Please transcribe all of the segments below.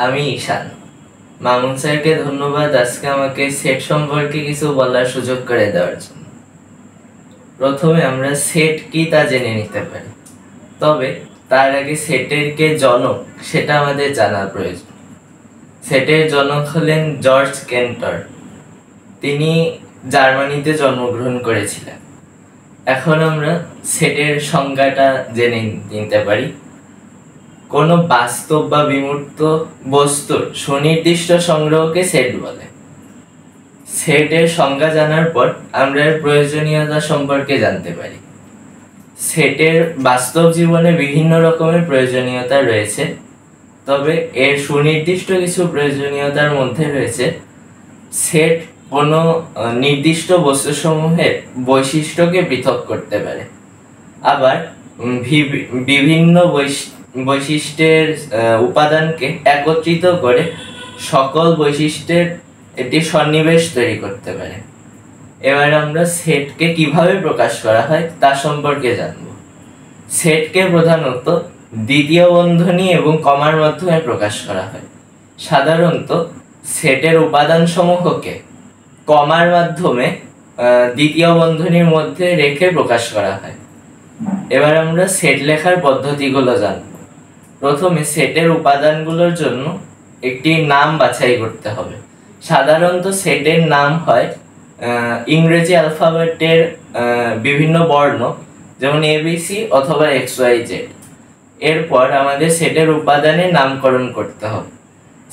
আমি ঈশান। মামুন স্যারকে ধন্যবাদ আজকে আমাকে সেট সম্পর্কে কিছু বলার সুযোগ করে দেওয়ার জন্য। প্রথমে আমরা সেট কি তা জেনে নিতে পারি, তবে তার আগে সেটের কে জনক সেটা আমাদের জানার প্রয়োজন। সেটের জনক হলেন জর্জ কেন্টর। তিনি জার্মানিতে জন্মগ্রহণ করেছিলেন। এখন আমরা সেটের সংজ্ঞাটা জেনে নিতে পারি। কোনো বাস্তব বা বিমূর্ত বস্তুর সুনির্দিষ্ট সংগ্রহকে সেট বলে। সেটের সংজ্ঞা জানার পর আমরা এর প্রয়োজনীয়তা সম্পর্কে জানতে পারি। সেটের বাস্তব জীবনে বিভিন্ন রকমের প্রয়োজনীয়তা রয়েছে, তবে এর সুনির্দিষ্ট কিছু প্রয়োজনীয়তার মধ্যে রয়েছে সেট কোনো নির্দিষ্ট বস্তুসমূহের বৈশিষ্ট্যকে পৃথক করতে পারে, আবার বিভিন্ন বৈশিষ্ট্যের উপাদানকে একত্রিত করে সকল বৈশিষ্ট্যের একটি সন্নিবেশ তৈরি করতে পারে। এবার আমরা সেটকে কিভাবে প্রকাশ করা হয় তা সম্পর্কে জানব। সেটকে প্রধানত দ্বিতীয় বন্ধনী এবং কমার মাধ্যমে প্রকাশ করা হয়। সাধারণত সেটের উপাদান সমূহকে কমার মাধ্যমে দ্বিতীয় বন্ধনীর মধ্যে রেখে প্রকাশ করা হয়। এবার আমরা সেট লেখার পদ্ধতিগুলো জানব। প্রথমে সেটের উপাদানগুলোর জন্য একটি নাম বাছাই করতে হবে। সাধারণত সেটের নাম হয় ইংরেজি অ্যালফাবেটের বিভিন্ন বর্ণ, যেমন ABC অথবা XYZ। এরপর আমাদের সেটের উপাদানের নামকরণ করতে হবে।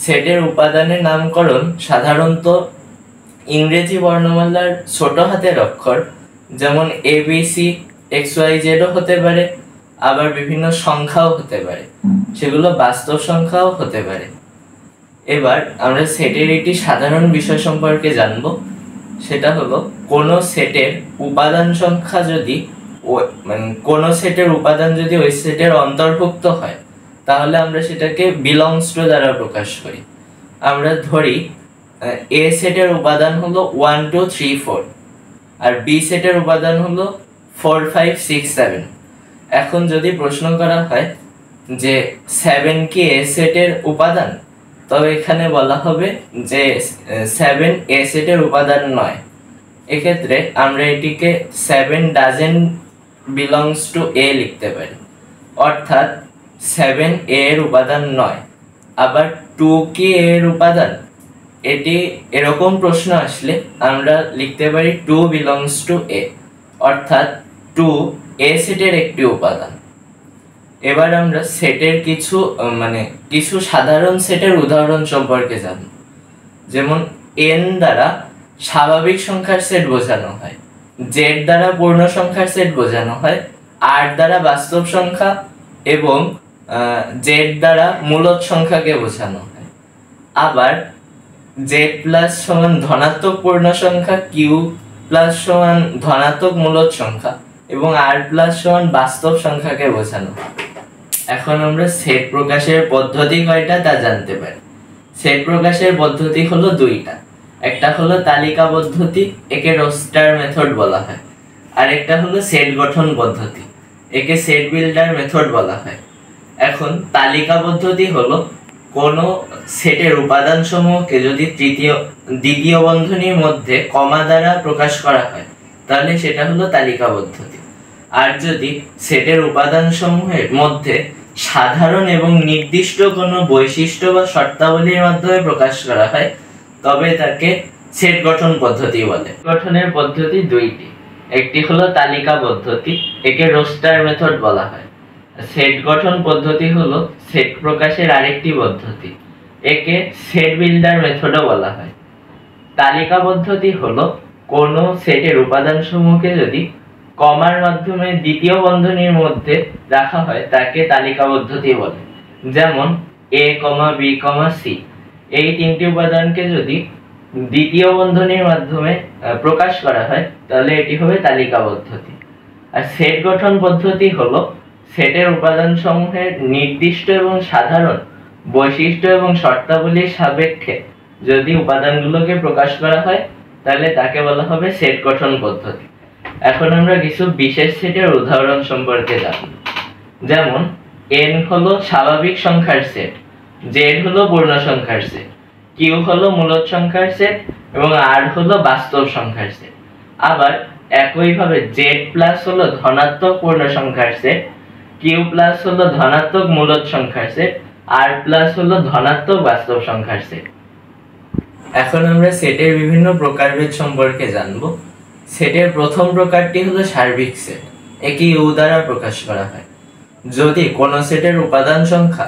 সেটের উপাদানের নামকরণ সাধারণত ইংরেজি বর্ণমালার ছোট হাতের অক্ষর, যেমন ABC XYZ হতে পারে, আবার বিভিন্ন সংখ্যাও হতে পারে, সেগুলো বাস্তব সংখ্যাও হতে পারে। এবার আমরা সেটের একটি সাধারণ বিষয় সম্পর্কে জানব। সেটা হলো কোনো সেটের উপাদান সংখ্যা যদি কোনো সেটের উপাদান যদি ওই সেটের অন্তর্ভুক্ত হয়, তাহলে আমরা সেটাকে বিলংস টু দ্বারা প্রকাশ করি। আমরা ধরি A সেটের উপাদান হলো 1 2 3 4 আর B সেটের উপাদান হলো 4 5 6 7। এখন যদি প্রশ্ন করা হয় যে 7 কি A সেটের উপাদান, তবে এখানে বলা হবে যে 7 A সেটের উপাদান নয়। এক্ষেত্রে আমরা এটিকে 7 doesn't belongs to A লিখতে পারি, অর্থাৎ 7 A এর উপাদান নয়। আবার 2 কি A এর উপাদান, এটি এরকম প্রশ্ন আসলে আমরা লিখতে পারি 2 belongs to A, অর্থাৎ 2 A সেটের একটি উপাদান। এবার আমরা সেটের কিছু সাধারণ সেটের উদাহরণ সম্পর্কে জানব। যেমন n দ্বারা স্বাভাবিক সংখ্যার সেট বোঝানো হয়, z দ্বারা পূর্ণ সংখ্যার সেট বোঝানো হয়, r দ্বারা বাস্তব সংখ্যা এবং z দ্বারা মূলদ সংখ্যাকে বোঝানো হয়। আবার z প্লাস সমান ধনাত্মক পূর্ণ সংখ্যা, q প্লাস সমান ধনাত্মক মূলদ সংখ্যা এবং r প্লাস সমান বাস্তব সংখ্যাকে বোঝানো হয়। এখন আমরা সেট প্রকাশের পদ্ধতি কয়টা তা জানতে পারি। সেট প্রকাশের পদ্ধতি হলো দুইটা। একটা হলো তালিকা পদ্ধতি, একে রোস্টার মেথড বলা হয়, আর একটা হলো সেট গঠন পদ্ধতি, একে সেট বিল্ডার মেথড বলা হয়। এখন তালিকা পদ্ধতি হলো কোন সেটের উপাদান সমূহকে যদি দ্বিতীয় বন্ধনীর মধ্যে কমা দ্বারা প্রকাশ করা হয়, তাহলে সেটা হলো তালিকা পদ্ধতি। আর যদি সেটের উপাদান সমূহের মধ্যে সাধারণ এবং নির্দিষ্ট কোনো বৈশিষ্ট্য বা শর্তাবলীর মাধ্যমে প্রকাশ করা হয়, তবে তাকে সেট গঠন পদ্ধতি বলে। গঠনের পদ্ধতি দুইটি, একটি হলো তালিকা পদ্ধতি, একে রোস্টার মেথড বলা হয়। সেট গঠন পদ্ধতি হলো সেট প্রকাশের আরেকটি পদ্ধতি, একে সেট বিল্ডার মেথডও বলা হয়। তালিকা পদ্ধতি হলো কোনো সেটের উপাদান সমূহকে যদি কমার মাধ্যমে দ্বিতীয় বন্ধনীর মধ্যে রাখা হয়, তাকে তালিকা পদ্ধতি বলে। যেমন A, B, C, এই তিনটি উপাদানকে যদি দ্বিতীয় বন্ধনীর মাধ্যমে প্রকাশ করা হয়, তাহলে এটি হবে তালিকা পদ্ধতি। আর সেট গঠন পদ্ধতি হলো সেটের উপাদান সমূহের নির্দিষ্ট এবং সাধারণ বৈশিষ্ট্য এবং শর্তাবলীর সাপেক্ষে যদি উপাদানগুলোকে প্রকাশ করা হয়, তাহলে তাকে বলা হবে সেট গঠন পদ্ধতি। এখন আমরা কিছু বিশেষ সেটের উদাহরণ সম্পর্কে জানব। যেমন n হলো স্বাভাবিক সংখ্যার সেট, জেড হলো পূর্ণ সংখ্যার সেট, কিউ হলো মূলদ সংখ্যার সেট এবং আর হলো বাস্তব সংখ্যার সেট। আবার একইভাবে জেড প্লাস হলো ধনাত্মক পূর্ণ সংখ্যার সেট, কিউ প্লাস হলো ধনাত্মক মূলদ সংখ্যার সেট, আর প্লাস হলো ধনাত্মক বাস্তব সংখ্যার সেট। এখন আমরা সেটের বিভিন্ন প্রকারভেদ সম্পর্কে জানব। সেটের প্রথম প্রকারটি হলো সার্বিক সেট, একে ইউ দ্বারা প্রকাশ করা হয়। যদি কোনো সেটের উপাদান সংখ্যা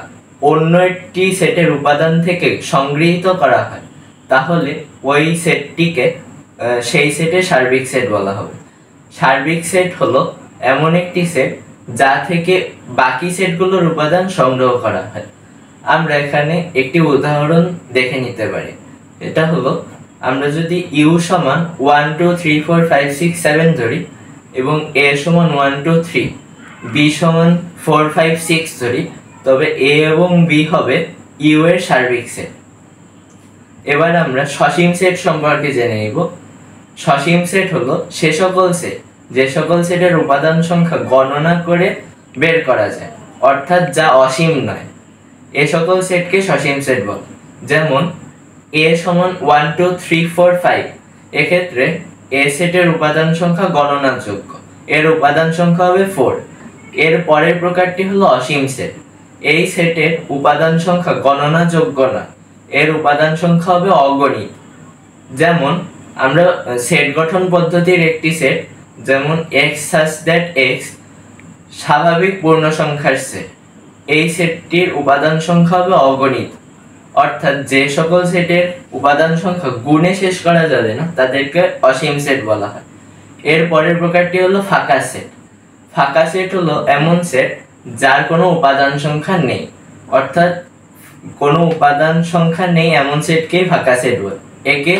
অন্য একটি সেটের উপাদান থেকে সংগৃহীত করা হয় তাহলে ওই সেটটিকে সেই সেটের সার্বিক সেট বলা হবে। সার্বিক সেট হলো এমন একটি সেট যা থেকে বাকি সেটগুলোর উপাদান সংগ্রহ করা হয়। আমরা এখানে একটি উদাহরণ দেখে নিতে পারি। এটা হলো, আমরা যদি ইউ সমান 1 2 3 4 5 6 7 ধরি এবং এ সমান 1 2 3, বি সমান 4 5 6 ধরি, তবে এ এবং বি হবে ইউ এর সার্বিক সেট। এবার আমরা সসীম সেট সম্পর্কে জেনে নিব। সসীম সেট হলো সে সকল সেট যে সকল সেটের উপাদান সংখ্যা গণনা করে বের করা যায়, অর্থাৎ যা অসীম নয়, এ সকল সেটকে সসীম সেট বলে। যেমন এ সমান 1 2 3 4 5, এক্ষেত্রে এ সেটের উপাদান সংখ্যা গণনাযোগ্য, এর উপাদান সংখ্যা হবে 4। এর পরের প্রকারটি হলো অসীম সেট, এই সেটের উপাদান সংখ্যা গণনাযোগ্য নয়, এর উপাদান সংখ্যা হবে অগণিত। যেমন আমরা সেট গঠন পদ্ধতির একটি সেট, যেমন x such that x স্বাভাবিক পূর্ণ সংখ্যার সেট, এই সেটটির উপাদান সংখ্যা হবে অগণিত, অর্থাৎ যে সকল সেটের উপাদান সংখ্যা গুণে শেষ করা যাবে না তাদেরকে অসীম সেট বলা হয়। এর পরের প্রকারটি হলো ফাঁকা সেট। ফাঁকা সেট হলো এমন সেট যার কোনো উপাদান সংখ্যা নেই, অর্থাৎ কোনো উপাদান সংখ্যা নেই এমন সেটকেই ফাঁকা সেট বলে। একে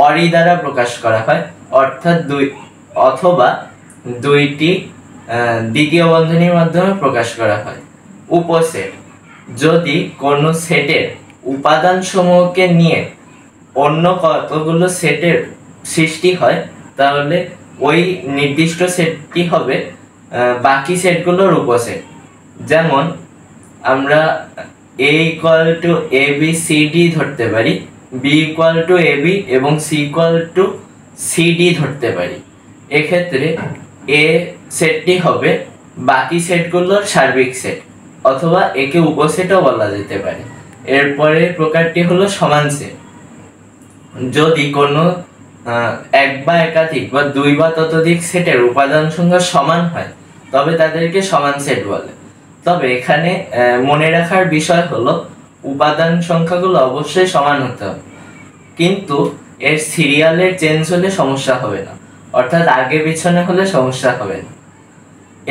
অরি দ্বারা প্রকাশ করা হয়, অর্থাৎ অথবা দুইটি দ্বিতীয় বন্ধনীর মাধ্যমে প্রকাশ করা হয়। উপসেট, যদি কোনো সেটের উপাদান সমূহকে নিয়ে অন্য কতগুলো সেটের সৃষ্টি হয় তাহলে ওই নির্দিষ্ট সেটটি হবে বাকি সেটগুলোর উপসেট। যেমন আমরা a equal to A B C D ধরতে পারি, B equal to A B এবং C equal to C D ধরতে পারি। এক্ষেত্রে এ সেটটি হবে বাকি সেটগুলোর সার্বিক সেট, অথবা একে উপসেটও বলা যেতে পারে। এরপরে প্রকারটি হলো সমান সেট। যদি কোনো এক বা একাধিক বা দুই বা ততোধিক সেটের উপাদান সংখ্যা সমান হয় তবে তাদেরকে সমান সেট বলে। তবে এখানে মনে রাখার বিষয় হলো উপাদান সংখ্যাগুলো অবশ্যই সমান হতে হবে, কিন্তু এর সিরিয়ালের চেঞ্জ হলে সমস্যা হবে না, অর্থাৎ আগে পিছনে হলে সমস্যা হবে না।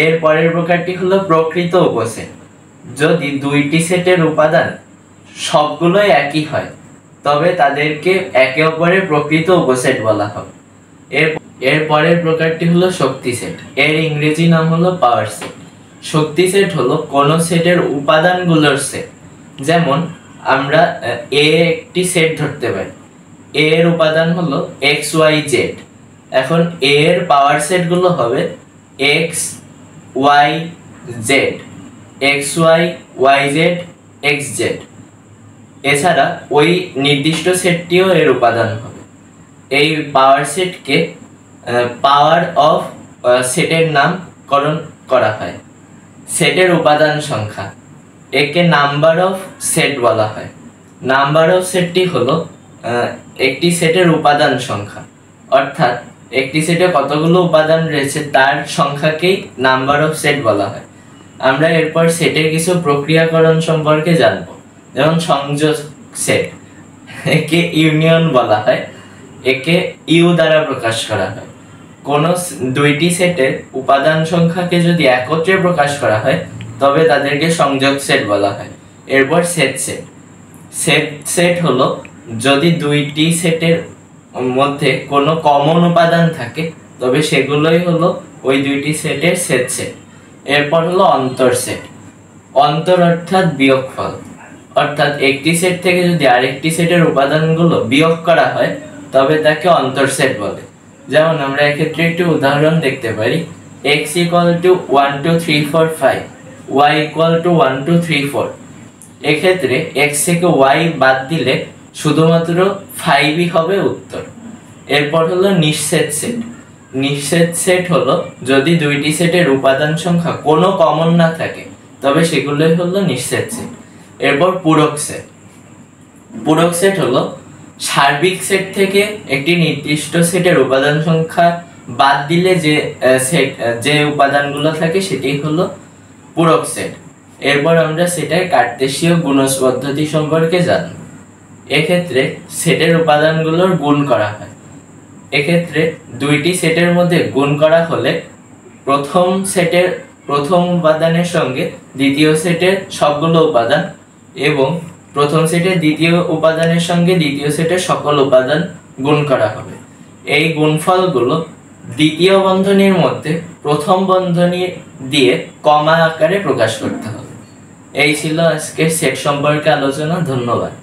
এর পরের প্রকারটি হলো প্রকৃত উপসেট। যদি দুইটি সেটের উপাদান সবগুলোই একই হয় তবে তাদেরকে একে অপরের প্রকৃত উপসেট বলা হবে। এর পরের প্রকারটি হলো শক্তি সেট, এর ইংরেজি নাম হলো পাওয়ার সেট। শক্তি সেট হলো কোন সেটের উপাদানগুলোর সেট। যেমন আমরা এ একটি সেট ধরতে পারি, এ এর উপাদান হলো এক্স ওয়াই জেড। এখন এ এর পাওয়ার সেটগুলো হবে X Y Z, X Y Y Z, X Z. এছাড়া ওই নির্দিষ্ট সেটটিও এর উপাদান হবে। এই পাওয়ার সেটকে পাওয়ার অফ সেটের নামকরণ করা হয়। সেটের উপাদান সংখ্যা, একে নাম্বার অফ সেট বলা হয়। নাম্বার অফ সেটটি হলো একটি সেটের উপাদান সংখ্যা, অর্থাৎ একটি সেটে কতগুলো উপাদান রয়েছে তার সংখ্যাকেই নাম্বার অফ সেট বলা হয়। আমরা এরপর সেটের কিছু প্রক্রিয়াকরণ সম্পর্কে জানবো। যেমন সংযোগ সেট, একে ইউনিয়ন বলা হয়, একে ইউ দ্বারা প্রকাশ করা হয়। কোনো দুইটি সেটের উপাদান সংখ্যাকে যদি একত্রে প্রকাশ করা হয় তবে তাদেরকে সংযোগ সেট বলা হয়। এরপর সেট সেট, সেট সেট হলো যদি দুইটি সেটের মধ্যে কোনো কমন উপাদান থাকে তবে সেগুলোই হলো ওই দুইটি সেটের সেট সেট। এরপর হলো অন্তর সেট। অন্তর অর্থাৎ বিয়োগফল, অর্থাৎ একটি সেট থেকে যদি আরেকটি সেটের উপাদানগুলো বিয়োগ করা হয় তবে তাকে অন্তর সেট বলে। যেমন আমরা এক্ষেত্রে একটি উদাহরণ দেখতে পারি, x equal to 1 2 3 4 5, y equal to 1 2 3 4। এক্ষেত্রে এক্স থেকে ওয়াই বাদ দিলে শুধুমাত্র 5ই হবে উত্তর। এরপর হলো নিঃছেদ সেট। নিঃছেদ সেট হলো যদি দুইটি সেটের উপাদান সংখ্যা কোনো কমন না থাকে তবে সেগুলোই হলো নিঃছেদ সেট। এরপর পূরক সেট। পূরক সেট হলো সার্বিক সেট থেকে একটি নির্দিষ্ট সেটের উপাদান সংখ্যা বাদ দিলে যে উপাদানগুলো থাকে সেটি হলো পূরক সেট। এরপর আমরা সেটের কার্তেশীয় গুণজ পদ্ধতি সম্পর্কে জানব। এক্ষেত্রে সেটের উপাদানগুলোর গুণ করা হয়। এক্ষেত্রে দুইটি সেটের মধ্যে গুণ করা হলে প্রথম সেটের প্রথম উপাদানের সঙ্গে দ্বিতীয় সেটের সবগুলো উপাদান এবং প্রথম সেটের দ্বিতীয় উপাদানের সঙ্গে দ্বিতীয় সেটের সকল উপাদান গুণ করা হবে। এই গুণফলগুলো দ্বিতীয় বন্ধনীর মধ্যে প্রথম বন্ধনী দিয়ে কমা আকারে প্রকাশ করতে হবে। এই ছিল আজকের সেট সম্পর্কে আলোচনা। ধন্যবাদ।